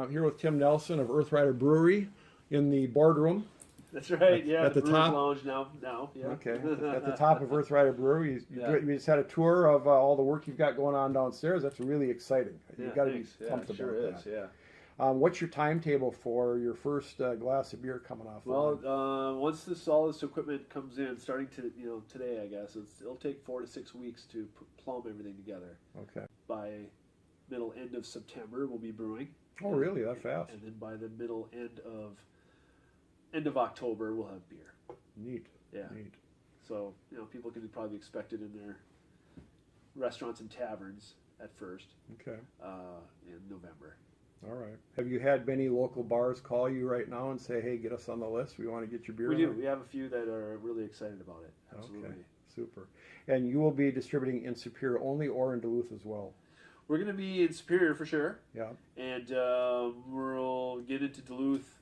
here with Tim Nelson of Earth Rider Brewery in the boardroom. That's right. Yeah, at the Brewers top. Lounge now. Yeah. Okay, at the top of Earth Rider Brewery. We just had a tour of all the work you've got going on downstairs. That's really exciting. You've got to be pumped about that. Yeah. What's your timetable for your first glass of beer coming off? Well, once all this equipment comes in, starting to today, I guess it'll take 4 to 6 weeks to plumb everything together. Okay. By end of September, we'll be brewing. Oh, really? That fast? And then by the end of October, we'll have beer. Neat. Yeah. Neat. So people can probably expect it in their restaurants and taverns at first. Okay. In November. All right. Have you had many local bars call you right now and say, "Hey, get us on the list. We want to get your beer"? We do. We have a few that are really excited about it. Absolutely. Okay. Super. And you will be distributing in Superior only, or in Duluth as well? We're going to be in Superior for sure. Yeah. And we'll get into Duluth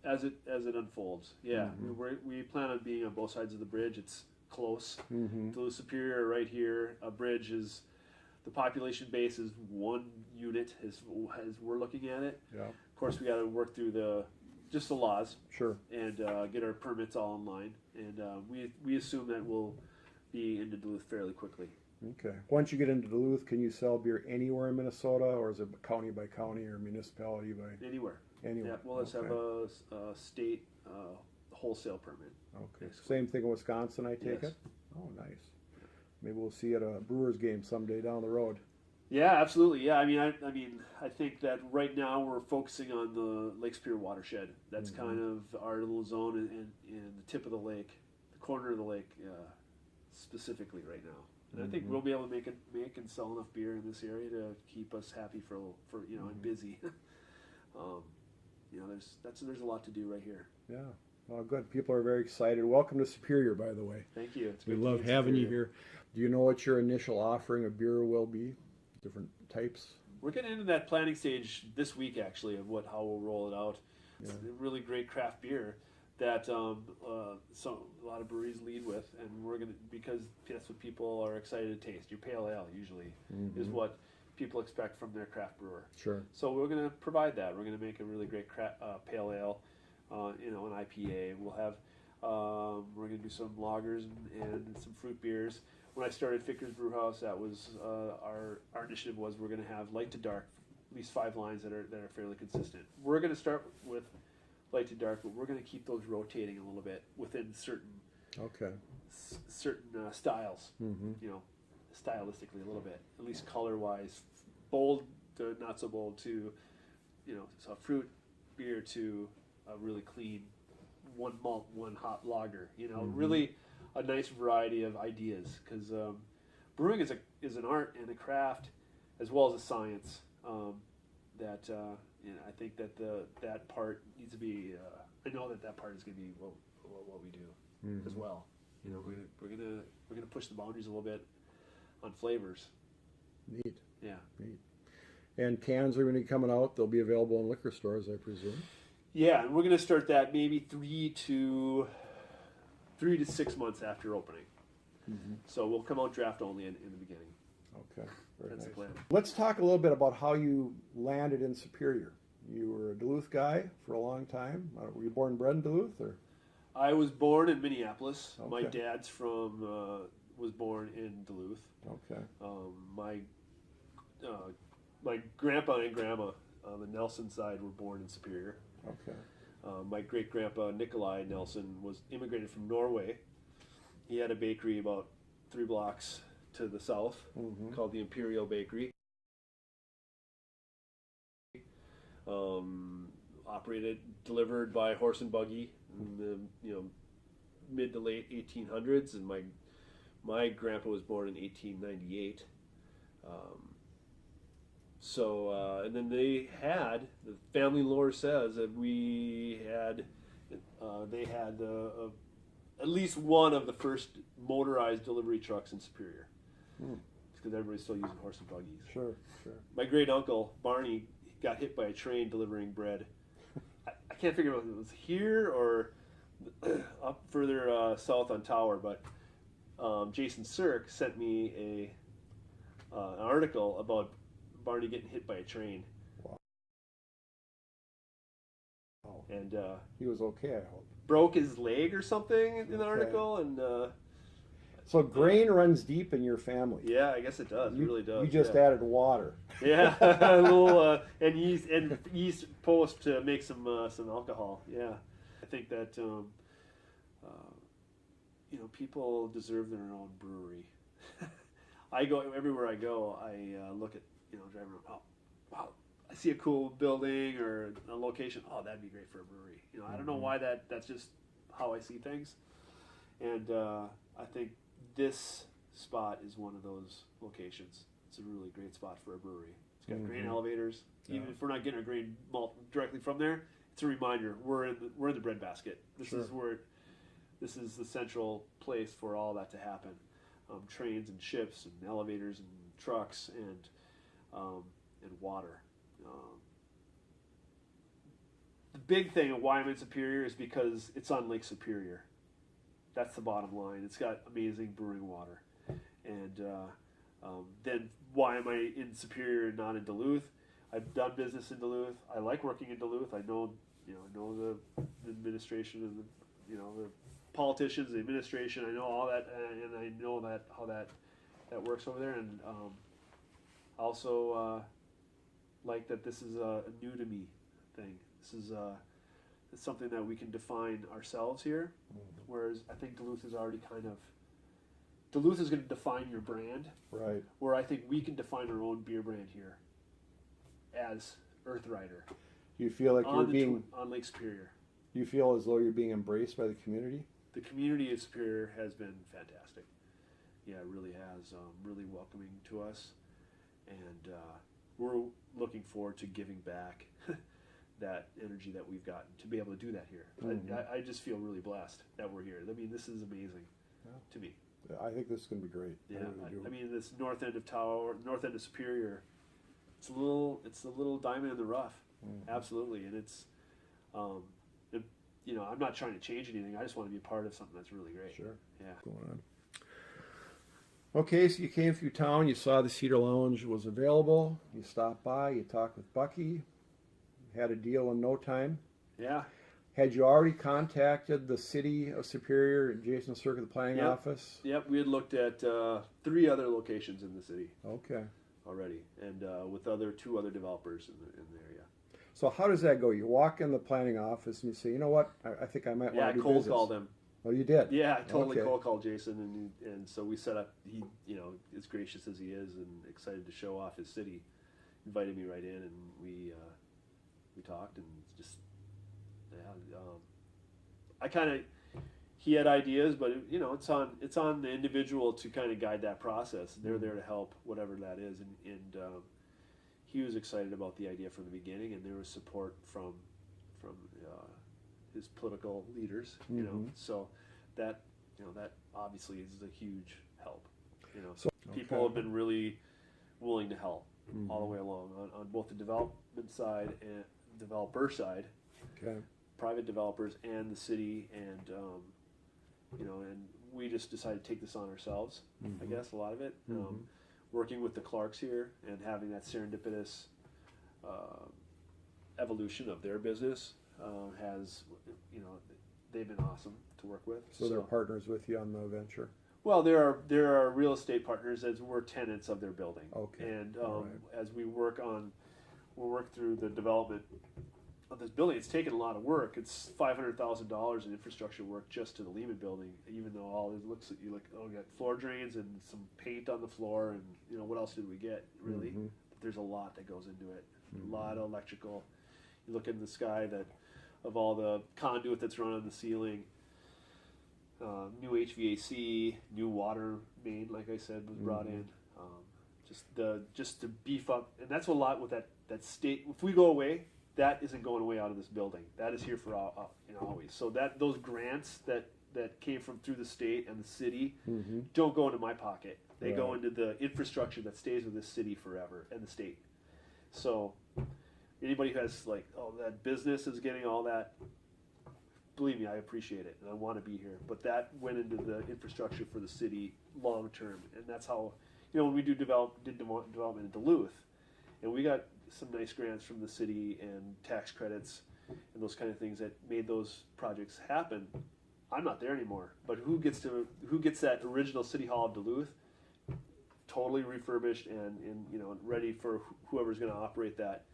as it unfolds. Yeah. Mm-hmm. We plan on being on both sides of the bridge. It's close. Mm-hmm. Duluth Superior right here. A bridge is. The population base is 1 unit as we're looking at it. Yeah. Of course, we got to work through the laws. Sure. And get our permits all online. And we assume that we'll be into Duluth fairly quickly. Okay. Once you get into Duluth, can you sell beer anywhere in Minnesota, or is it county by county or municipality by? Anywhere. Anywhere. Yeah. We'll just have a state wholesale permit. Okay. Basically. Same thing in Wisconsin, I take it. Oh, nice. Maybe we'll see you at a Brewers game someday down the road. Yeah, absolutely. Yeah, I mean, I think that right now we're focusing on the Lake Superior watershed. That's kind of our little zone in the tip of the lake, the corner of the lake, specifically right now. And I think we'll be able to make and sell enough beer in this area to keep us happy for and busy. There's a lot to do right here. Yeah. Well, good. People are very excited. Welcome to Superior, by the way. Thank you. We love having you here. Do you know what your initial offering of beer will be? Different types? We're getting into that planning stage this week, actually, of how we'll roll it out. It's a really great craft beer that a lot of breweries lead with, and because that's what people are excited to taste. Your pale ale usually is what people expect from their craft brewer. Sure. So we're going to provide that. We're going to make a really great pale ale, an IPA. We'll have we're going to do some lagers and some fruit beers. When I started Ficker's Brewhouse, that was our initiative was we're going to have light to dark, at least 5 lines that are fairly consistent. We're going to start with light to dark, but we're going to keep those rotating a little bit within certain styles. Stylistically a little bit, at least color wise, bold to not so bold to, so fruit beer to a really clean 1 malt, 1 hop lager. Really a nice variety of ideas, because brewing is an art and a craft as well as a science. I think that part needs to be. I know that part is going to be what we do as well. We're gonna push the boundaries a little bit on flavors. Neat. Yeah. Neat. And cans are going to be coming out. They'll be available in liquor stores, I presume. Yeah, and we're going to start that maybe 3 to 6 months after opening. So we'll come out draft only in the beginning. Okay, very That's nice. the plan. Let's talk a little bit about how you landed in Superior. You were a Duluth guy for a long time. Were you born and bred in Duluth, or? I was born in Minneapolis. Okay. My dad's was born in Duluth. Okay. My grandpa and grandma on the Nelson side were born in Superior. Okay. My great grandpa Nikolai Nelson was immigrated from Norway. He had a bakery about 3 blocks to the south called the Imperial Bakery. Delivered by horse and buggy in the mid to late 1800s, and my grandpa was born in 1898. And then they had, the family lore says that they had at least one of the first motorized delivery trucks in Superior, because everybody's still using horse and buggies. Sure. My great uncle Barney got hit by a train delivering bread. I can't figure out if it was here or up further south on Tower, but Jason Sirk sent me an article about Barney getting hit by a train. and he was okay, I hope. broke his leg or something in the article, and so grain runs deep in your family. Yeah, I guess it does. It really does. You just added water. Yeah, a little and yeast supposed to make some alcohol. Yeah, I think that people deserve their own brewery. I go everywhere I go. I look at driving around. Oh, wow! I see a cool building or a location. Oh, that'd be great for a brewery. I don't know why that's just how I see things, and I think this spot is one of those locations. It's a really great spot for a brewery. It's got grain elevators. Even if we're not getting our grain malt directly from there, it's a reminder we're in the breadbasket. This is where this is the central place for all that to happen. Trains and ships and elevators and trucks and water. The big thing of why I'm in Superior is because it's on Lake Superior. That's the bottom line. It's got amazing brewing water. And then why am I in Superior and not in Duluth? I've done business in Duluth. I like working in Duluth. I know the administration and the politicians, the administration. I know all that, and I know how that works over there. And also like that this is a new to me thing. This is it's something that we can define ourselves here, whereas I think Duluth is already Duluth is going to define your brand, right? Where I think we can define our own beer brand here as Earth Rider. You feel like you're being on Lake Superior. You feel as though you're being embraced by the community? The community of Superior has been fantastic. Yeah, it really has. Really welcoming to us, and we're looking forward to giving back that energy that we've gotten to be able to do that here. I just feel really blessed that we're here. I mean, this is amazing to me. I think this is going to be great. Yeah, I mean, this north end of Superior, it's a little diamond in the rough. Absolutely, and it's, I'm not trying to change anything. I just want to be a part of something that's really great. Sure. Yeah. Going on. Okay, so you came through town. You saw the Cedar Lounge was available. You stopped by. You talked with Bucky. Had a deal in no time. Yeah. Had you already contacted the city of Superior, Jason Circuit, the planning office? Yep, we had looked at 3 other locations in the city. Okay. Already, and with 2 other developers in the area. So how does that go? You walk in the planning office and you say, you know what, I think I might want to do business. Yeah, I cold called him. Oh, you did? Yeah, I totally cold called Jason, and so we set up. He, as gracious as he is and excited to show off his city, invited me right in, and we talked and just he had ideas, but it's on the individual to kind of guide that process. They're there to help, whatever that is, and he was excited about the idea from the beginning, and there was support from his political leaders, so that obviously is a huge help. So people have been really willing to help all the way along on both the development side and developer side, private developers and the city, and and we just decided to take this on ourselves. I guess a lot of it, working with the Clarks here and having that serendipitous evolution of their business has, they've been awesome to work with. So they're partners with you on the venture? Well, there are real estate partners as we're tenants of their building. Okay. And as we'll work through the development of this building, it's taken a lot of work. It's $500,000 in infrastructure work just to the Lehman building, even though all it looks at you like, we got floor drains and some paint on the floor, and what else did we get, really? But there's a lot that goes into it. A lot of electrical. You look in the sky of all the conduit that's run on the ceiling. New HVAC, new water main, like I said, was brought in. Just to beef up, and that's a lot with that state. If we go away, that isn't going away out of this building. That is here for always. So those grants that came through the state and the city don't go into my pocket. They go into the infrastructure that stays with this city forever and the state. So anybody who has that business is getting all that. Believe me, I appreciate it, and I want to be here. But that went into the infrastructure for the city long term, and that's how when we did development in Duluth, and we got some nice grants from the city and tax credits and those kind of things that made those projects happen. I'm not there anymore, but who gets that original City Hall of Duluth totally refurbished and ready for whoever's going to operate that.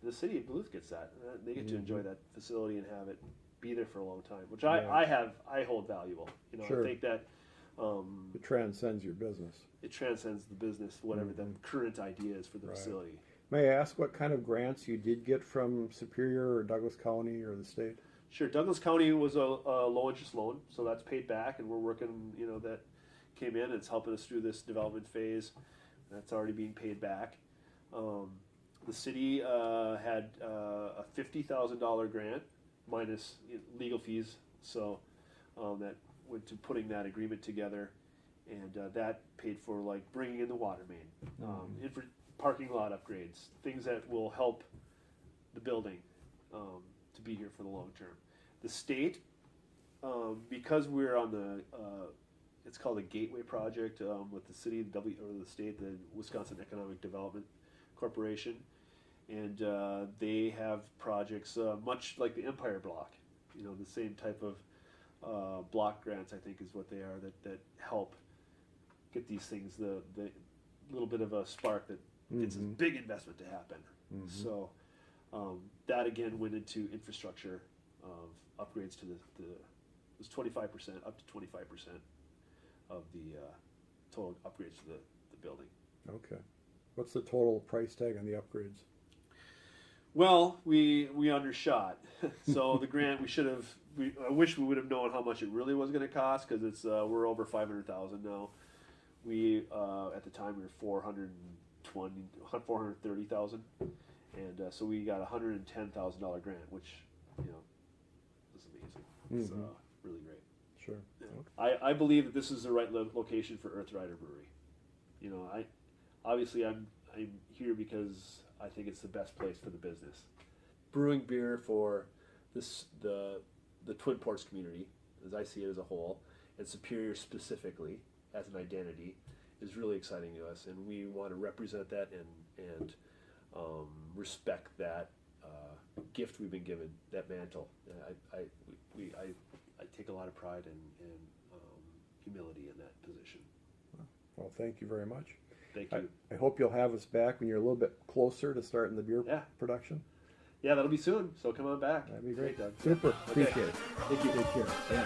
The city of Duluth gets that. They get to enjoy that facility and have it be there for a long time, which I hold valuable. Sure. I think that it transcends your business. It transcends the business, whatever the current idea is for the facility. May I ask what kind of grants you did get from Superior or Douglas County or the state? Sure. Douglas County was a low interest loan, so that's paid back, and we're working. That came in. It's helping us through this development phase. That's already being paid back. The city had a $50,000 grant minus legal fees, so that went to putting that agreement together, and that paid for like bringing in the water main, parking lot upgrades, things that will help the building to be here for the long term. The state, because we're on the it's called a Gateway Project with the city, the state, the Wisconsin Economic Development Corporation, and they have projects much like the Empire Block, the same type of block grants, I think is what they are, that help get these things, the little bit of a spark that gets this big investment to happen. So that again went into infrastructure upgrades to it was 25%, up to 25% of the total upgrades to the building. Okay. What's the total price tag on the upgrades? Well, we undershot. So the grant, I wish we would have known how much it really was going to cost, because it's we're over $500,000 now. We at the time we were $430,000, and so we got a $110,000 grant, which was amazing. It's really great. Sure. Yeah. Okay. I believe that this is the right location for Earth Rider Brewery. I'm here because I think it's the best place for the business. Brewing beer for the Twin Ports community, as I see it as a whole, and Superior specifically as an identity, is really exciting to us, and we want to represent that and respect that gift we've been given, that mantle. I take a lot of pride and humility in that position. Well, thank you very much. Thank you. I hope you'll have us back when you're a little bit closer to starting the beer production. Yeah, that'll be soon. So come on back. That'd be great, Doug. Super. Appreciate it. Thank you. Take care. Yeah.